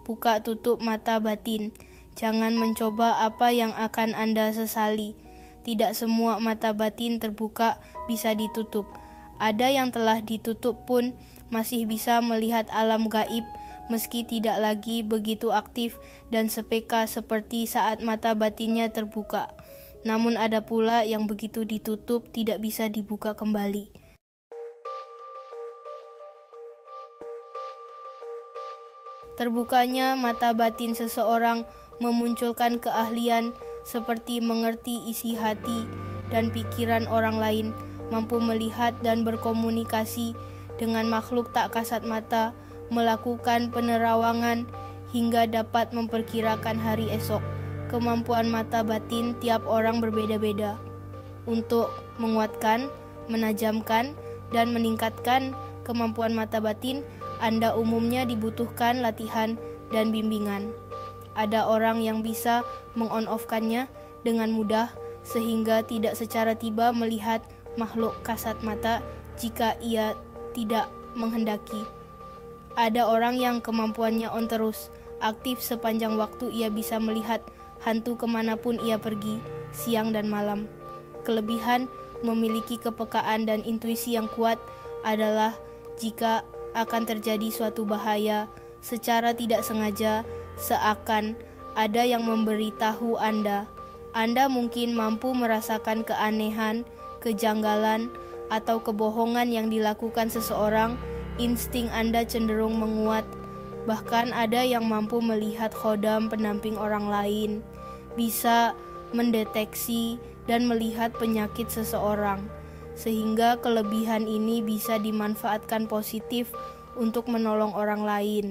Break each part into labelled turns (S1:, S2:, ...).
S1: buka tutup mata batin. Jangan mencoba apa yang akan Anda sesali. Tidak semua mata batin terbuka bisa ditutup. Ada yang telah ditutup pun masih bisa melihat alam gaib, meski tidak lagi begitu aktif dan sepeka seperti saat mata batinnya terbuka. Namun ada pula yang begitu ditutup tidak bisa dibuka kembali. Terbukanya mata batin seseorang memunculkan keahlian seperti mengerti isi hati dan pikiran orang lain, mampu melihat dan berkomunikasi dengan makhluk tak kasat mata, melakukan penerawangan hingga dapat memperkirakan hari esok. Kemampuan mata batin tiap orang berbeda-beda. Untuk menguatkan, menajamkan, dan meningkatkan kemampuan mata batin, Anda umumnya dibutuhkan latihan dan bimbingan. Ada orang yang bisa meng-on-off-kannya dengan mudah sehingga tidak secara tiba melihat makhluk kasat mata jika ia tidak menghendaki. Ada orang yang kemampuannya on terus, aktif sepanjang waktu ia bisa melihat hantu kemanapun ia pergi, siang dan malam. Kelebihan memiliki kepekaan dan intuisi yang kuat adalah jika akan terjadi suatu bahaya, secara tidak sengaja seakan ada yang memberitahu Anda. Anda mungkin mampu merasakan keanehan, kejanggalan, atau kebohongan yang dilakukan seseorang. Insting Anda cenderung menguat. Bahkan ada yang mampu melihat khodam pendamping orang lain, bisa mendeteksi dan melihat penyakit seseorang, sehingga kelebihan ini bisa dimanfaatkan positif untuk menolong orang lain.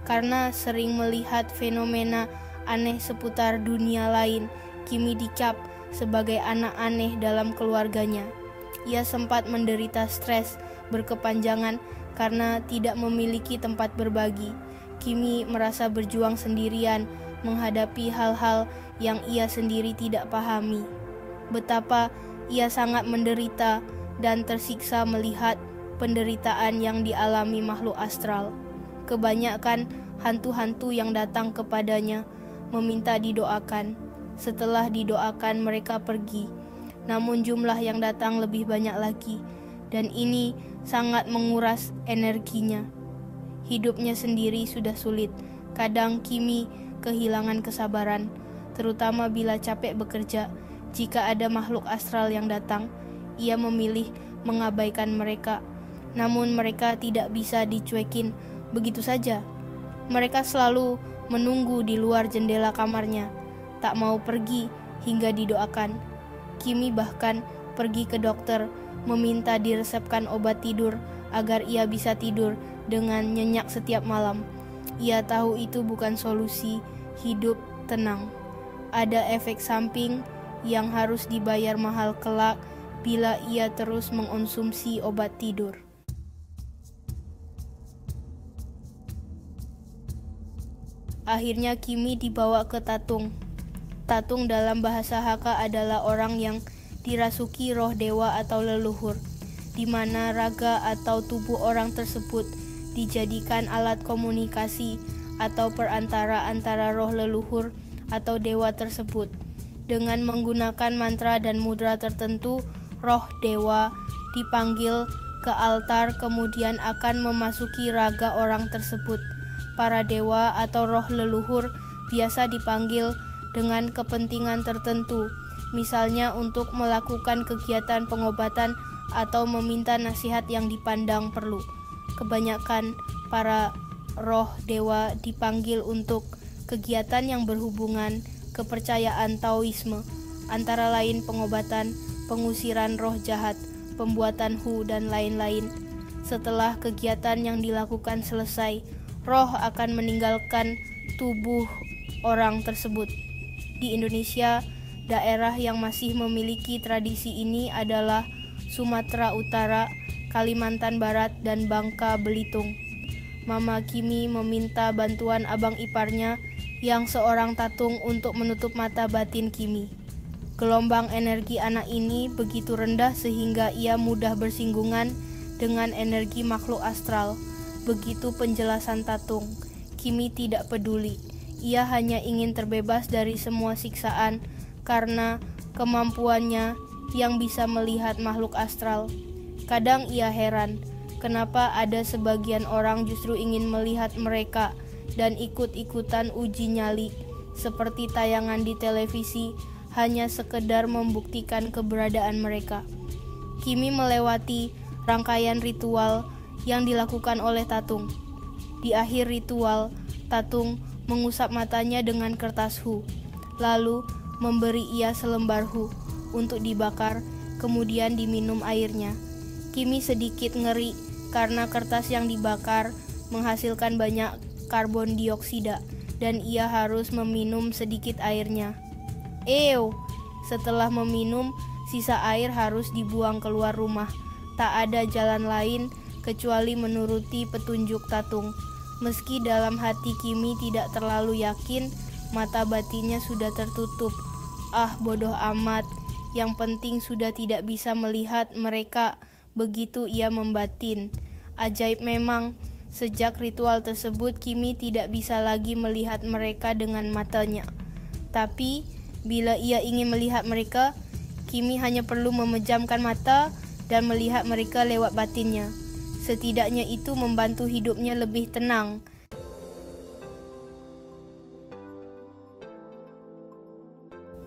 S1: Karena sering melihat fenomena aneh seputar dunia lain, Kimi dicap sebagai anak aneh dalam keluarganya. Ia sempat menderita stres berkepanjangan karena tidak memiliki tempat berbagi. Kimi merasa berjuang sendirian menghadapi hal-hal yang ia sendiri tidak pahami. Betapa ia sangat menderita dan tersiksa melihat penderitaan yang dialami makhluk astral. Kebanyakan hantu-hantu yang datang kepadanya meminta didoakan. Setelah didoakan mereka pergi. Namun jumlah yang datang lebih banyak lagi, dan ini sangat menguras energinya. Hidupnya sendiri sudah sulit. Kadang Kimi kehilangan kesabaran, terutama bila capek bekerja. Jika ada makhluk astral yang datang, ia memilih mengabaikan mereka. Namun mereka tidak bisa dicuekin begitu saja. Mereka selalu menunggu di luar jendela kamarnya, tak mau pergi hingga didoakan. Kimi bahkan pergi ke dokter, meminta diresepkan obat tidur agar ia bisa tidur dengan nyenyak setiap malam. Ia tahu itu bukan solusi hidup tenang. Ada efek samping yang harus dibayar mahal kelak bila ia terus mengonsumsi obat tidur. Akhirnya Kimi dibawa ke Tatung. Tatung dalam bahasa Hakka adalah orang yang dirasuki roh dewa atau leluhur, di mana raga atau tubuh orang tersebut dijadikan alat komunikasi atau perantara antara roh leluhur atau dewa tersebut. Dengan menggunakan mantra dan mudra tertentu, roh dewa dipanggil ke altar kemudian akan memasuki raga orang tersebut. Para dewa atau roh leluhur biasa dipanggil dengan kepentingan tertentu, misalnya untuk melakukan kegiatan pengobatan atau meminta nasihat yang dipandang perlu. Kebanyakan para roh dewa dipanggil untuk kegiatan yang berhubungan kepercayaan Taoisme, antara lain pengobatan, pengusiran roh jahat, pembuatan hu, dan lain-lain. Setelah kegiatan yang dilakukan selesai, roh akan meninggalkan tubuh orang tersebut. Di Indonesia, daerah yang masih memiliki tradisi ini adalah Sumatera Utara, Kalimantan Barat, dan Bangka Belitung. Mama Kimi meminta bantuan abang iparnya yang seorang tatung untuk menutup mata batin Kimi. Gelombang energi anak ini begitu rendah sehingga ia mudah bersinggungan dengan energi makhluk astral. Begitu penjelasan Tatung. Kimi tidak peduli. Ia hanya ingin terbebas dari semua siksaan karena kemampuannya yang bisa melihat makhluk astral. Kadang ia heran, kenapa ada sebagian orang justru ingin melihat mereka dan ikut-ikutan uji nyali seperti tayangan di televisi hanya sekedar membuktikan keberadaan mereka. Kimi melewati rangkaian ritual yang dilakukan oleh Tatung. Di akhir ritual, Tatung mengusap matanya dengan kertas hu, lalu memberi ia selembar hu untuk dibakar, kemudian diminum airnya. Kimi sedikit ngeri karena kertas yang dibakar menghasilkan banyak karbon dioksida dan ia harus meminum sedikit airnya. Setelah meminum, sisa air harus dibuang keluar rumah. Tak ada jalan lain kecuali menuruti petunjuk Tatung. Meski dalam hati Kimi tidak terlalu yakin, mata batinnya sudah tertutup. Bodoh amat, yang penting sudah tidak bisa melihat mereka. Begitu ia membatin. Ajaib memang, sejak ritual tersebut Kimi tidak bisa lagi melihat mereka dengan matanya. Tapi, bila ia ingin melihat mereka, Kimi hanya perlu memejamkan mata dan melihat mereka lewat batinnya. Setidaknya itu membantu hidupnya lebih tenang.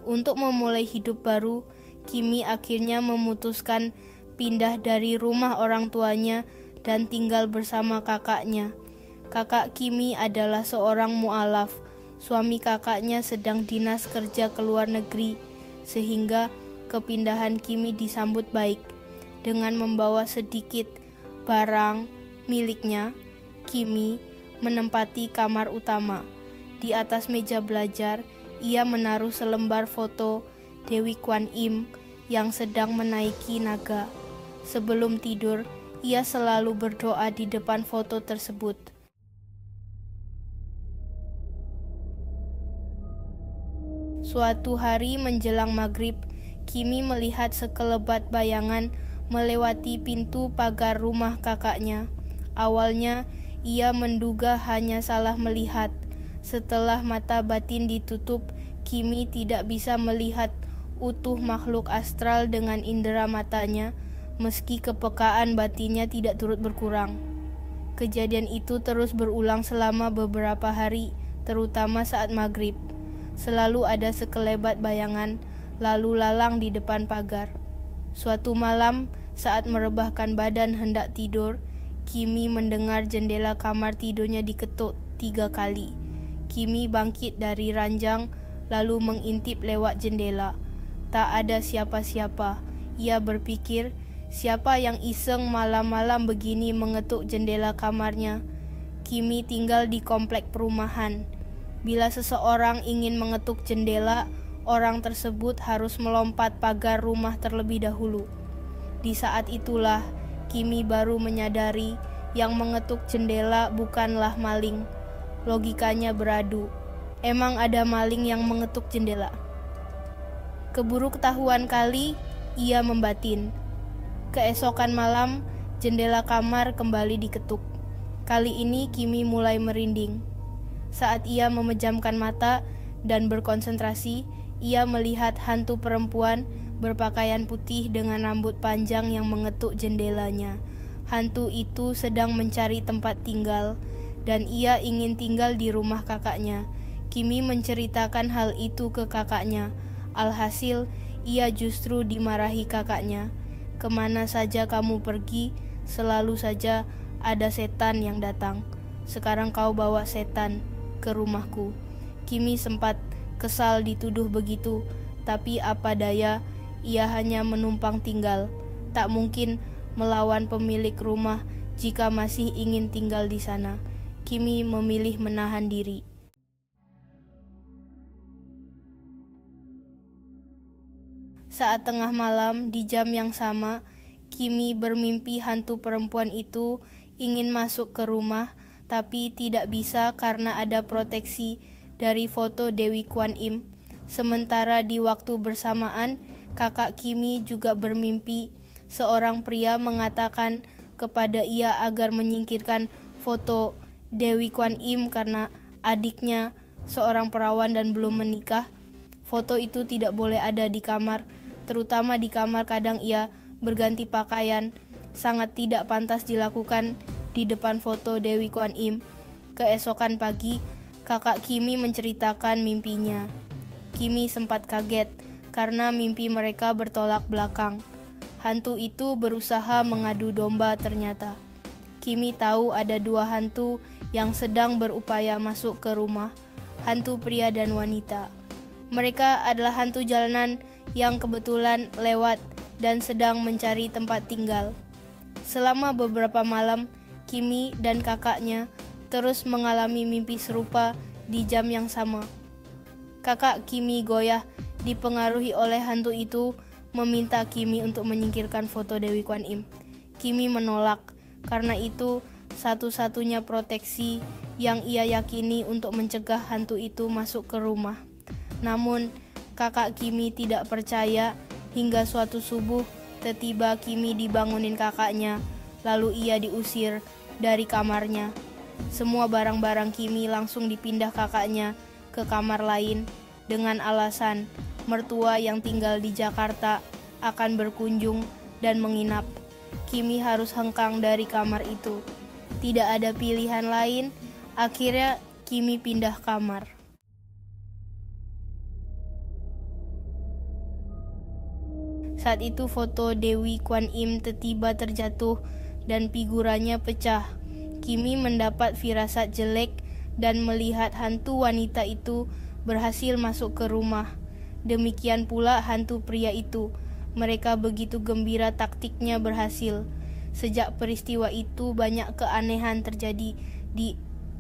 S1: Untuk memulai hidup baru, Kimi akhirnya memutuskan pindah dari rumah orang tuanya dan tinggal bersama kakaknya. Kakak Kimi adalah seorang mu'alaf. Suami kakaknya sedang dinas kerja ke luar negeri, sehingga kepindahan Kimi disambut baik. Dengan membawa sedikit barang miliknya, Kimi menempati kamar utama. Di atas meja belajar, ia menaruh selembar foto Dewi Kwan Im yang sedang menaiki naga. Sebelum tidur, ia selalu berdoa di depan foto tersebut. Suatu hari menjelang maghrib, Kimi melihat sekelebat bayangan melewati pintu pagar rumah kakaknya. Awalnya, ia menduga hanya salah melihat. Setelah mata batin ditutup, Kimi tidak bisa melihat utuh makhluk astral dengan indera matanya, meski kepekaan batinnya tidak turut berkurang. Kejadian itu terus berulang selama beberapa hari, terutama saat maghrib. Selalu ada sekelebat bayangan lalu lalang di depan pagar. Suatu malam, saat merebahkan badan hendak tidur, Kimi mendengar jendela kamar tidurnya diketuk 3 kali. Kimi bangkit dari ranjang, lalu mengintip lewat jendela. Tak ada siapa-siapa. Ia berpikir, siapa yang iseng malam-malam begini mengetuk jendela kamarnya? Kimi tinggal di komplek perumahan. Bila seseorang ingin mengetuk jendela, orang tersebut harus melompat pagar rumah terlebih dahulu. Di saat itulah, Kimi baru menyadari yang mengetuk jendela bukanlah maling. Logikanya beradu. Emang ada maling yang mengetuk jendela? Keburu ketahuan kali, ia membatin. Keesokan malam, jendela kamar kembali diketuk. Kali ini Kimi mulai merinding. Saat ia memejamkan mata dan berkonsentrasi, ia melihat hantu perempuan berpakaian putih dengan rambut panjang yang mengetuk jendelanya. Hantu itu sedang mencari tempat tinggal, dan ia ingin tinggal di rumah kakaknya. Kimi menceritakan hal itu ke kakaknya. Alhasil, ia justru dimarahi kakaknya. Kemana saja kamu pergi, selalu saja ada setan yang datang. Sekarang kau bawa setan ke rumahku. Kimi sempat kesal dituduh begitu, tapi apa daya, ia hanya menumpang tinggal. Tak mungkin melawan pemilik rumah jika masih ingin tinggal di sana. Kimi memilih menahan diri. Saat tengah malam, di jam yang sama, Kimi bermimpi hantu perempuan itu ingin masuk ke rumah, tapi tidak bisa karena ada proteksi dari foto Dewi Kwan Im. Sementara di waktu bersamaan, kakak Kimi juga bermimpi seorang pria mengatakan kepada ia agar menyingkirkan foto Dewi Kwan Im karena adiknya seorang perawan dan belum menikah. Foto itu tidak boleh ada di kamar, terutama di kamar. Kadang ia berganti pakaian, sangat tidak pantas dilakukan di depan foto Dewi Kwan Im. Keesokan pagi, kakak Kimi menceritakan mimpinya. Kimi sempat kaget karena mimpi mereka bertolak belakang. Hantu itu berusaha mengadu domba ternyata. Kimi tahu ada dua hantu yang sedang berupaya masuk ke rumah, hantu pria dan wanita. Mereka adalah hantu jalanan yang kebetulan lewat dan sedang mencari tempat tinggal. Selama beberapa malam, Kimi dan kakaknya terus mengalami mimpi serupa di jam yang sama. Kakak Kimi goyah dipengaruhi oleh hantu itu, meminta Kimi untuk menyingkirkan foto Dewi Kwan Im. Kimi menolak, karena itu satu-satunya proteksi yang ia yakini untuk mencegah hantu itu masuk ke rumah. Namun, kakak Kimi tidak percaya hingga suatu subuh tiba-tiba Kimi dibangunin kakaknya, lalu ia diusir dari kamarnya. Semua barang-barang Kimi langsung dipindah kakaknya ke kamar lain dengan alasan mertua yang tinggal di Jakarta akan berkunjung dan menginap. Kimi harus hengkang dari kamar itu. Tidak ada pilihan lain, akhirnya Kimi pindah kamar. Saat itu foto Dewi Kwan Im tiba-tiba terjatuh dan figuranya pecah. Kimi mendapat firasat jelek dan melihat hantu wanita itu berhasil masuk ke rumah. Demikian pula hantu pria itu. Mereka begitu gembira taktiknya berhasil. Sejak peristiwa itu banyak keanehan terjadi di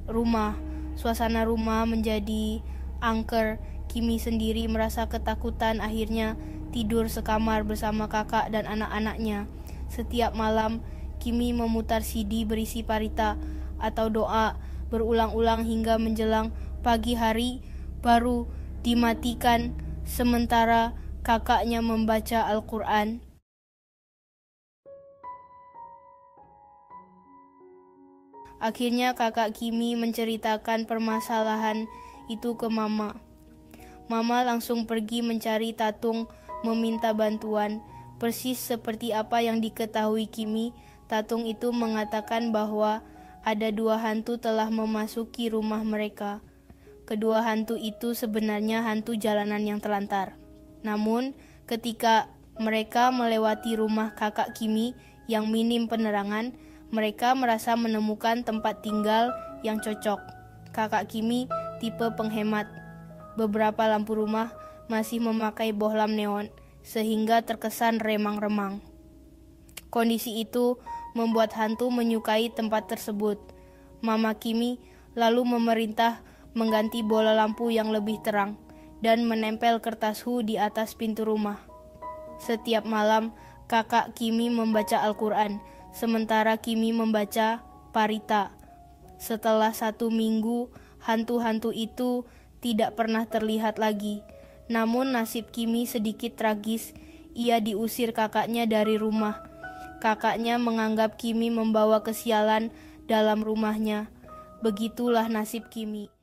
S1: rumah. Suasana rumah menjadi angker. Kimi sendiri merasa ketakutan, akhirnya tidur sekamar bersama kakak dan anak-anaknya. Setiap malam, Kimi memutar CD berisi parita atau doa berulang-ulang hingga menjelang pagi hari baru dimatikan, sementara kakaknya membaca Al-Quran. Akhirnya kakak Kimi menceritakan permasalahan itu ke mama. Mama langsung pergi mencari Tatung, meminta bantuan. Persis seperti apa yang diketahui Kimi, Tatung itu mengatakan bahwa ada dua hantu telah memasuki rumah mereka. Kedua hantu itu sebenarnya hantu jalanan yang telantar. Namun, ketika mereka melewati rumah kakak Kimi yang minim penerangan, mereka merasa menemukan tempat tinggal yang cocok. Kakak Kimi tipe penghemat. Beberapa lampu rumah masih memakai bohlam neon, sehingga terkesan remang-remang. Kondisi itu membuat hantu menyukai tempat tersebut. Mama Kimi lalu memerintah mengganti bola lampu yang lebih terang dan menempel kertas hu di atas pintu rumah. Setiap malam, kakak Kimi membaca Al-Quran, sementara Kimi membaca parita. Setelah 1 minggu, hantu-hantu itu tidak pernah terlihat lagi. Namun nasib Kimi sedikit tragis. Ia diusir kakaknya dari rumah. Kakaknya menganggap Kimi membawa kesialan dalam rumahnya. Begitulah nasib Kimi.